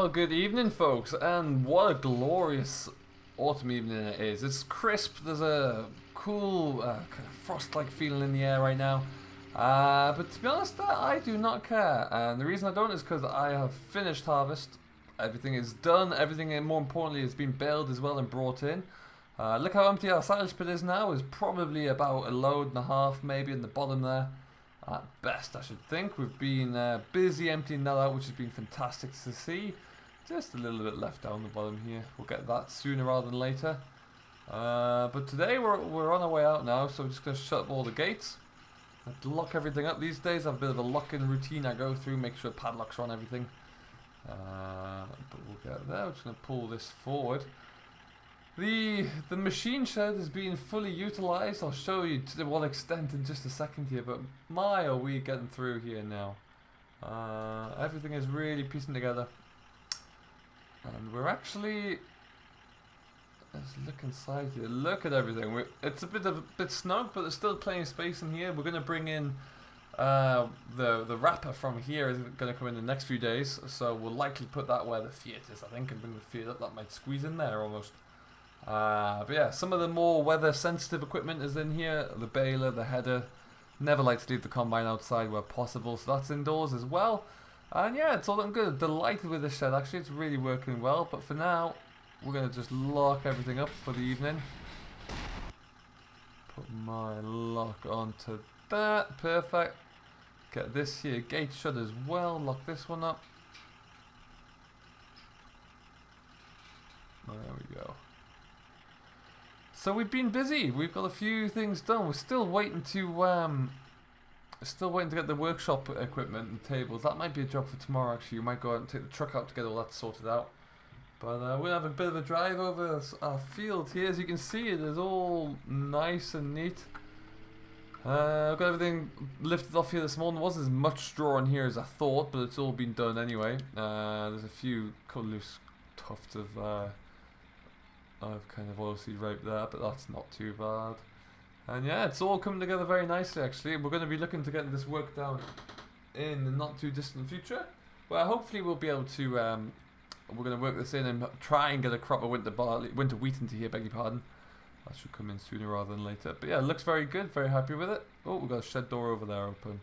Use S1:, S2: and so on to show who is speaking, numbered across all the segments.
S1: Well, good evening, folks, and what a glorious autumn evening it is. It's crisp, there's a cool kind of frost-like feeling in the air right now. But to be honest, I do not care. And the reason I don't is because I have finished harvest. Everything is done, everything, and more importantly, has been baled as well and brought in. Look how empty our silage pit is now. It's probably about a load and a half, maybe, in the bottom there. At best, I should think. We've been busy emptying that out, which has been fantastic to see. Just a little bit left down the bottom here. We'll get that sooner rather than later. But today we're on our way out now, so we're just going to shut up all the gates. I have to lock everything up these days. I have a bit of a lock-in routine I go through, make sure padlocks are on everything. But we'll get there. We're just going to pull this forward. The machine shed is being fully utilised. I'll show you to what extent in just a second here, but my are we getting through here now. Everything is really piecing together. And we're actually, let's look inside here, look at everything. It's a bit snug, but there's still plenty of space in here. We're going to bring in the wrapper from here is going to come in the next few days, so we'll likely put that where the Fiat is, I think, and bring the Fiat up. That might squeeze in there almost. But yeah, some of the more weather sensitive equipment is in here. The baler, the header. Never like to leave the combine outside where possible, so that's indoors as well. And yeah, it's all looking good. Delighted with this shed, actually. It's really working well. But for now, we're going to just lock everything up for the evening. Put my lock onto that. Perfect. Get this here gate shut as well. Lock this one up. There we go. So we've been busy. We've got a few things done. We're still waiting to get the workshop equipment and tables. That might be a job for tomorrow. Actually, you might go out and take the truck out to get all that sorted out. But we'll have a bit of a drive over our field here. As you can see, it is all nice and neat. I've got everything lifted off here this morning. There wasn't as much straw in here as I thought, but it's all been done anyway. There's a few loose tufts of kind of oilseed rape there, but that's not too bad. And yeah, it's all coming together very nicely actually. We're going to be looking to get this work down in the not too distant future. Well, hopefully we'll be able to, we're going to work this in and try and get a crop of winter wheat into here, beg your pardon. That should come in sooner rather than later. But yeah, it looks very good, very happy with it. Oh, we've got a shed door over there open.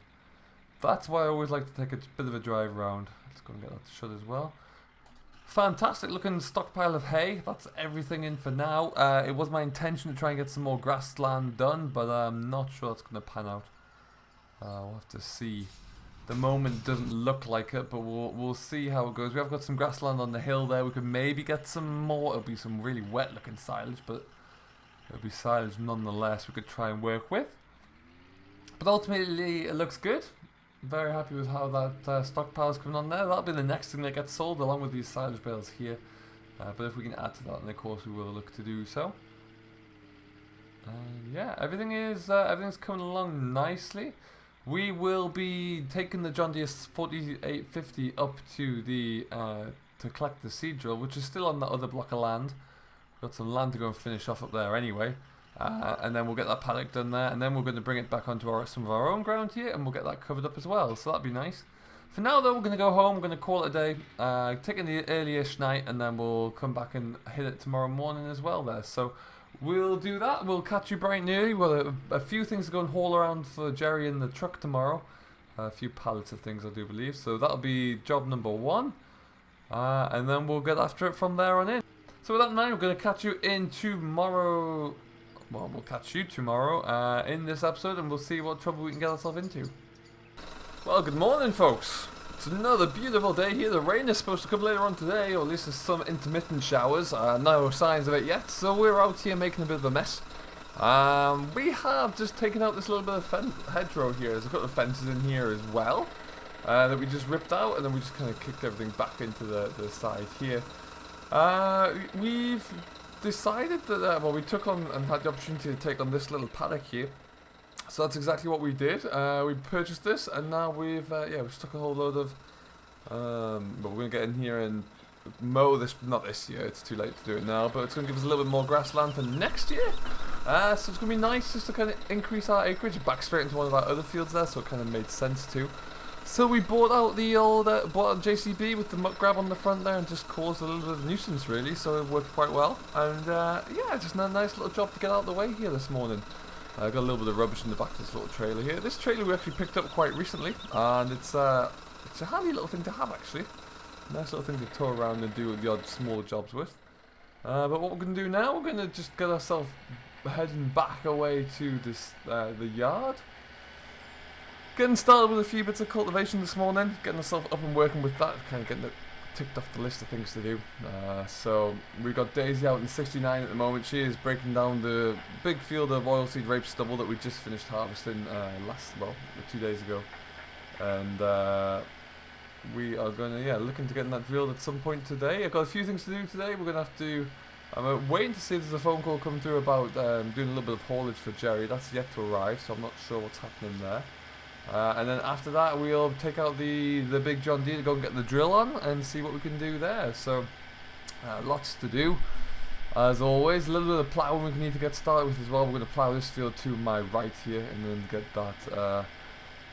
S1: That's why I always like to take a bit of a drive around. Let's go and get that shut as well. Fantastic looking stockpile of hay. That's everything in for now. It was my intention to try and get some more grassland done, but I'm not sure that's going to pan out. We'll have to see. The moment doesn't look like it, but we'll see how it goes. We have got some grassland on the hill there. We could maybe get some more. It'll be some really wet looking silage, but it'll be silage nonetheless we could try and work with. But ultimately it looks good. Very happy with how that stockpile is coming on there. That'll be the next thing that gets sold along with these silage bales here. But if we can add to that, then of course we will look to do so. Yeah, everything's coming along nicely. We will be taking the John Deere 4850 up to the to collect the seed drill, which is still on that other block of land. We've got some land to go and finish off up there anyway. And then we'll get that paddock done there, and then we're going to bring it back onto some of our own ground here, and we'll get that covered up as well, so that'd be nice. For now though, we're going to go home, we're going to call it a day, take in the early-ish night, and then we'll come back and hit it tomorrow morning as well there. So we'll do that, we'll catch you bright and early. We'll a few things to go and haul around for Jerry in the truck tomorrow. A few pallets of things I do believe, so that'll be job number 1. And then we'll get after it from there on in. So with that in mind, we're going to catch you in tomorrow. Well, we'll catch you tomorrow in this episode, and we'll see what trouble we can get ourselves into. Well, good morning, folks. It's another beautiful day here. The rain is supposed to come later on today, or at least there's some intermittent showers. No signs of it yet, so we're out here making a bit of a mess. We have just taken out this little bit of hedgerow here. There's a couple of fences in here as well that we just ripped out, and then we just kind of kicked everything back into the side here. We've decided that, well, we took on and had the opportunity to take on this little paddock here. So that's exactly what we did. We purchased this, and now we've stuck a whole load of, but we're going to get in here and mow this, not this year, it's too late to do it now, but it's going to give us a little bit more grassland for next year. So it's going to be nice just to kind of increase our acreage back straight into one of our other fields there, so it kind of made sense too. So we bought out the old bought out JCB with the muck grab on the front there and just caused a little bit of nuisance really, so it worked quite well. And yeah, just a nice little job to get out of the way here this morning. I got a little bit of rubbish in the back of this little trailer here. This trailer we actually picked up quite recently, and it's a handy little thing to have actually. Nice little thing to tow around and do the odd smaller jobs with. But what we're going to do now, we're going to just get ourselves heading back away to this the yard. Getting started with a few bits of cultivation this morning, getting myself up and working with that, kind of getting it ticked off the list of things to do. So we've got Daisy out in 69 at the moment. She is breaking down the big field of oilseed rape stubble that we just finished harvesting 2 days ago. And we are going to, looking to getting that drilled at some point today. I've got a few things to do today. We're going to have to, I'm waiting to see if there's a phone call coming through about doing a little bit of haulage for Jerry. That's yet to arrive, so I'm not sure what's happening there. And then after that we'll take out the big John Deere to go and get the drill on and see what we can do there. So lots to do as always. A little bit of ploughing we need to get started with as well. We're going to plough this field to my right here and then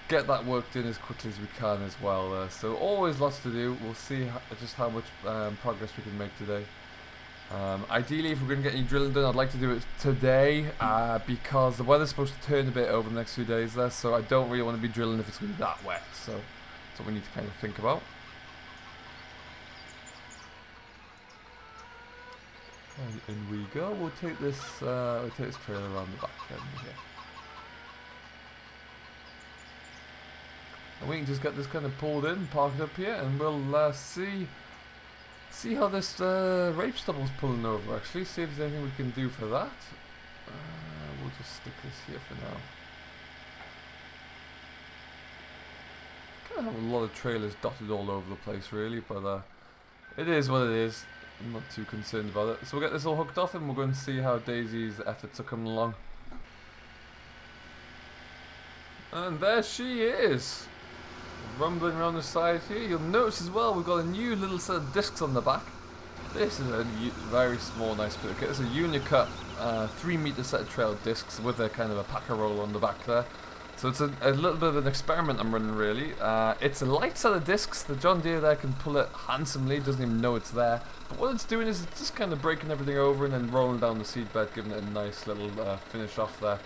S1: get that worked in as quickly as we can as well. So always lots to do. We'll see just how much progress we can make today. Ideally, if we're going to get any drilling done, I'd like to do it today because the weather's supposed to turn a bit over the next few days there, so I don't really want to be drilling if it's going to be that wet, so that's what we need to kind of think about. And in we go. We'll take this trailer around the back end here. And we can just get this kind of pulled in, parked up here, and we'll see how this rape stubble's pulling over actually, see if there's anything we can do for that. We'll just stick this here for now. Kind of have a lot of trailers dotted all over the place really, but it is what it is. I'm not too concerned about it. So we'll get this all hooked off and we're going to see how Daisy's efforts are coming along. And there she is! Rumbling around the side here. You'll notice as well we've got a new little set of discs on the back. This is a very small, nice bit of kit. It's a Unicut 3-meter set of trail discs with a kind of a packer roll on the back there. So it's a little bit of an experiment I'm running really. It's a light set of discs. The John Deere there can pull it handsomely, doesn't even know it's there. But what it's doing is it's just kind of breaking everything over and then rolling down the seed bed, giving it a nice little finish off there.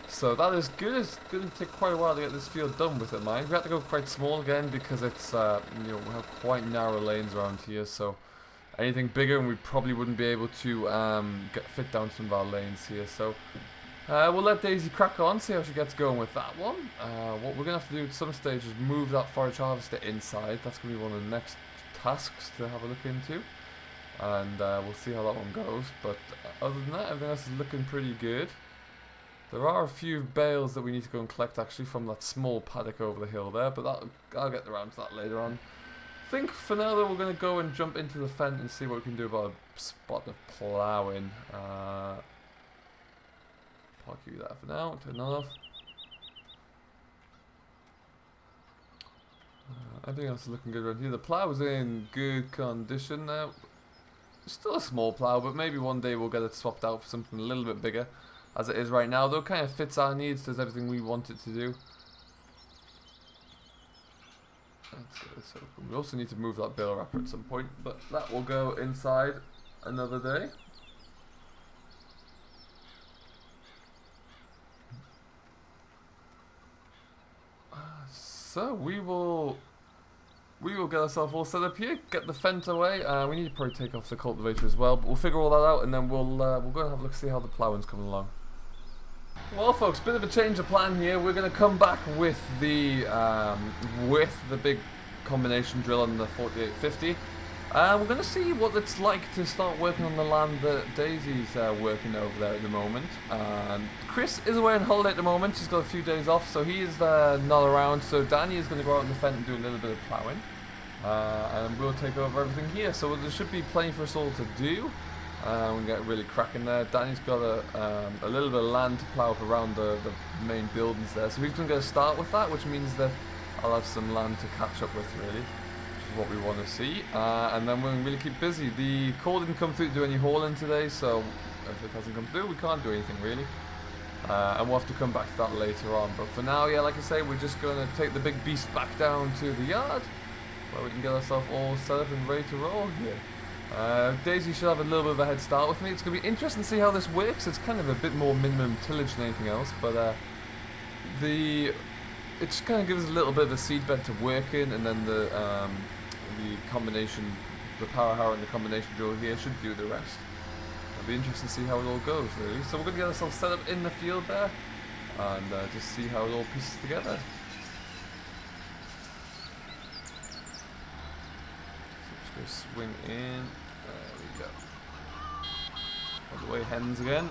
S1: So that is good. It's going to take quite a while to get this field done with it, mind. We have to go quite small again because it's we have quite narrow lanes around here. So anything bigger, and we probably wouldn't be able to fit down some of our lanes here. So we'll let Daisy crack on, see how she gets going with that one. What we're going to have to do at some stage is move that forage harvester inside. That's going to be one of the next tasks to have a look into, and we'll see how that one goes. But other than that, everything else is looking pretty good. There are a few bales that we need to go and collect actually from that small paddock over the hill there, but I'll get around to that later on. I think for now though we're going to go and jump into the fence and see what we can do about a spot of ploughing. Park you there for now, turn that off. Everything else is looking good around here. The plough is in good condition now. Still a small plough, but maybe one day we'll get it swapped out for something a little bit bigger. As it is right now, though, kind of fits our needs, does everything we want it to do. Let's get this open. We also need to move that bale wrapper at some point, but that will go inside another day. So we will get ourselves all set up here, get the fence away. We need to probably take off the cultivator as well, but we'll figure all that out, and then we'll go and have a look, see how the ploughing's coming along. Well, folks, bit of a change of plan here. We're going to come back with the big combination drill on the 4850. We're going to see what it's like to start working on the land that Daisy's working over there at the moment. Chris is away on holiday at the moment. She's got a few days off, so he is not around. So Danny is going to go out in the fence and do a little bit of ploughing. And we'll take over everything here. So there should be plenty for us all to do. We'll get really cracking there. Danny's got a little bit of land to plough up around the main buildings there. So he's going to get a start with that, which means that I'll have some land to catch up with, really. What we want to see, and then we'll really keep busy. The call didn't come through to do any hauling today, so if it hasn't come through, we can't do anything really. And we'll have to come back to that later on. But for now, yeah, like I say, we're just going to take the big beast back down to the yard, where we can get ourselves all set up and ready to roll here. Daisy should have a little bit of a head start with me. It's going to be interesting to see how this works. It's kind of a bit more minimum tillage than anything else, but it just kind of gives us a little bit of a seed bed to work in, and then the combination, the power harrow and the combination drill here should do the rest. It'll be interesting to see how it all goes, really. So we're going to get ourselves set up in the field there, and just see how it all pieces together. So just going to swing in. There we go. Out the way, hens again.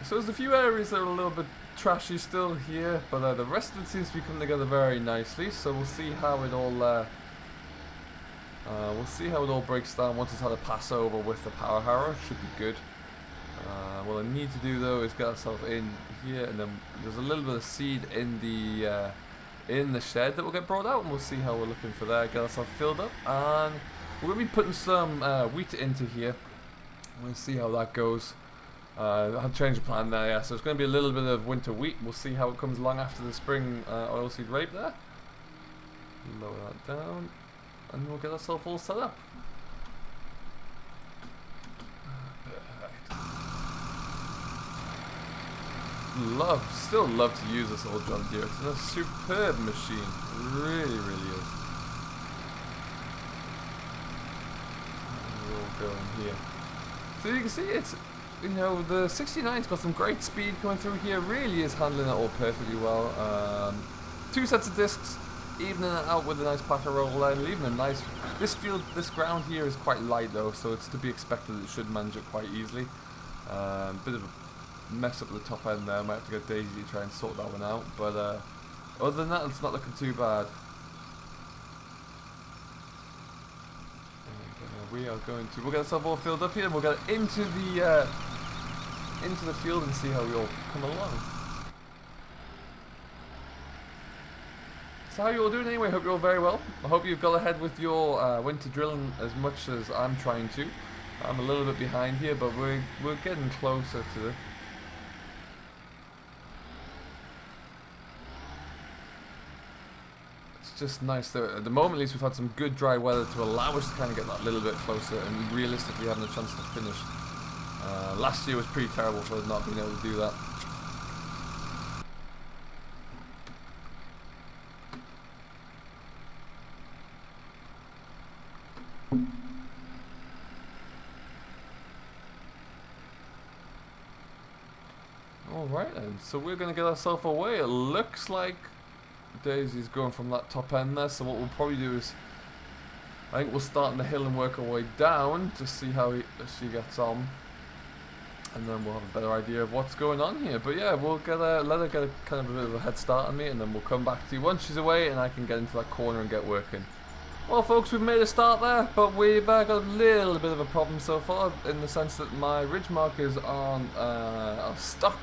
S1: So there's a few areas that are a little bit trashy still here, but the rest of it seems to be coming together very nicely. So we'll see how it all breaks down once it's had a pass over with the power harrow. Should be good. What I need to do though is get ourselves in here, and then there's a little bit of seed in the shed that will get brought out, and we'll see how we're looking for that. Get ourselves filled up, and we're gonna be putting some wheat into here. We'll see how that goes. I've changed the plan there, yeah, so it's going to be a little bit of winter wheat. We'll see how it comes along after the spring oilseed rape there. Lower that down, and we'll get ourselves all set up. Still love to use this old John Deere. It's a superb machine. It really, really is. We'll go in here. So you can see it's, you know, the 69's got some great speed coming through here. Really is handling it all perfectly well. 2 sets of discs, evening it out with a nice packer roll line, leaving a nice. This ground here is quite light though, so it's to be expected that it should manage it quite easily. Bit of a mess up at the top end there. Might have to get Daisy to try and sort that one out, but other than that, it's not looking too bad. We'll get ourselves all filled up here, and we'll get into the field and see how we all come along. So how you all doing anyway? Hope you're all very well. I hope you've got ahead with your winter drilling as much as I'm trying to. I'm a little bit behind here, but we're getting closer to it. Just nice that at the moment at least we've had some good dry weather to allow us to kind of get that little bit closer and realistically having a chance to finish. Last year was pretty terrible for not being able to do that. Alright then, so we're going to get ourselves away. It looks like Daisy's going from that top end there, so what we'll probably do is I think we'll start on the hill and work our way down to see how she gets on, and then we'll have a better idea of what's going on here. But yeah, we'll let her get a kind of a bit of a head start on me, and then we'll come back to you once she's away and I can get into that corner and get working. Well folks, we've made a start there, but we've got a little bit of a problem so far, in the sense that my ridge markers are stuck.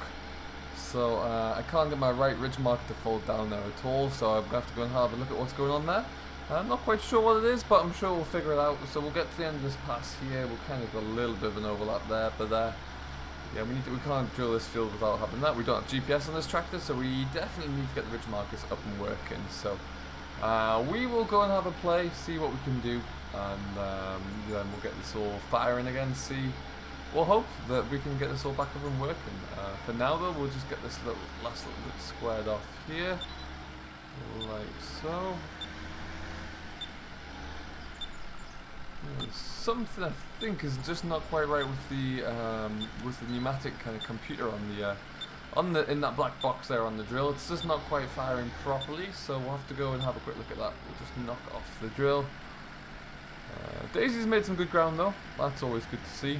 S1: So I can't get my right ridge marker to fold down there at all, so I'm going to have to go and have a look at what's going on there. I'm not quite sure what it is, but I'm sure we'll figure it out. So we'll get to the end of this pass here. We'll kind of got a little bit of an overlap there, but yeah, we can't drill this field without having that. We don't have GPS on this tractor, so we definitely need to get the ridge markers up and working. So we will go and have a play, see what we can do, and then we'll get this all firing again, we'll hope that we can get this all back up and working. For now though, we'll just get this last little bit squared off here, like so. Something I think is just not quite right with the pneumatic kind of computer in that black box there on the drill. It's just not quite firing properly, so we'll have to go and have a quick look at that. We'll just knock off the drill. Daisy's made some good ground though. That's always good to see.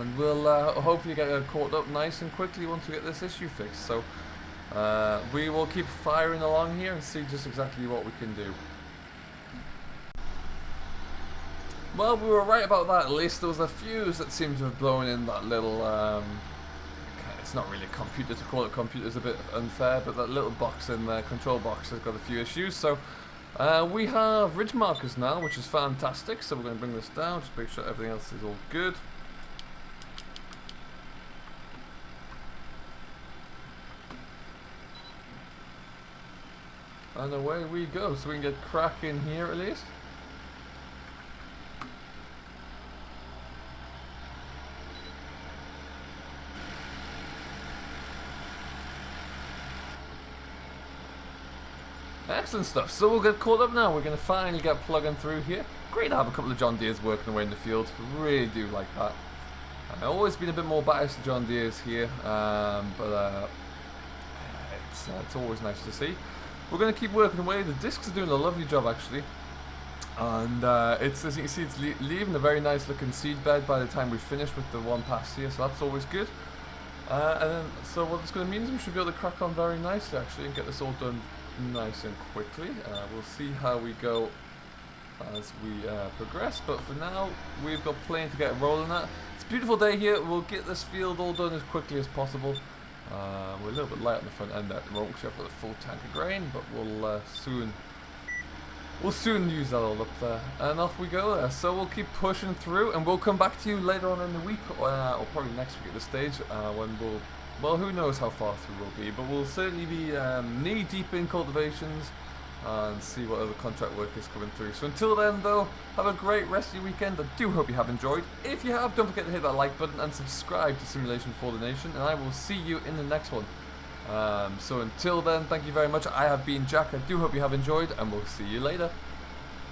S1: And we'll hopefully get her caught up nice and quickly once we get this issue fixed. So we will keep firing along here and see just exactly what we can do. Well, we were right about that at least. There was a fuse that seemed to have blown in that little, it's not really a computer, to call it a computer is a bit unfair, but that little box in the control box has got a few issues. So We have ridge markers now, which is fantastic, so we're going to bring this down, just make sure everything else is all good. And away we go, so we can get cracking here at least. Excellent stuff, so we'll get caught up now. We're going to finally get plugging through here. Great to have a couple of John Deeres working away in the field, really do like that. I've always been a bit more biased to John Deeres here, but it's always nice to see. We're going to keep working away. The discs are doing a lovely job actually, and it's, as you can see, it's leaving a very nice looking seed bed by the time we finish with the one pass here, so that's always good. And then, so what it's going to mean is we should be able to crack on very nicely actually and get this all done nice and quickly. We'll see how we go as we progress, but for now we've got plenty to get rolling at. It's a beautiful day here. We'll get this field all done as quickly as possible. We're a little bit light on the front end at the moment because we've got a full tank of grain, but we'll soon use that all up there, and off we go there. So we'll keep pushing through, and we'll come back to you later on in the week, or probably next week at this stage, when well, who knows how far through we'll be, but we'll certainly be knee deep in cultivations and see what other contract work is coming through. So until then though, have a great rest of your weekend. I do hope you have enjoyed. If you have, don't forget to hit that like button and subscribe to Simulation for the Nation, and I will see you in the next one. So until then, thank you very much. I have been Jack. I do hope you have enjoyed, and we'll see you later.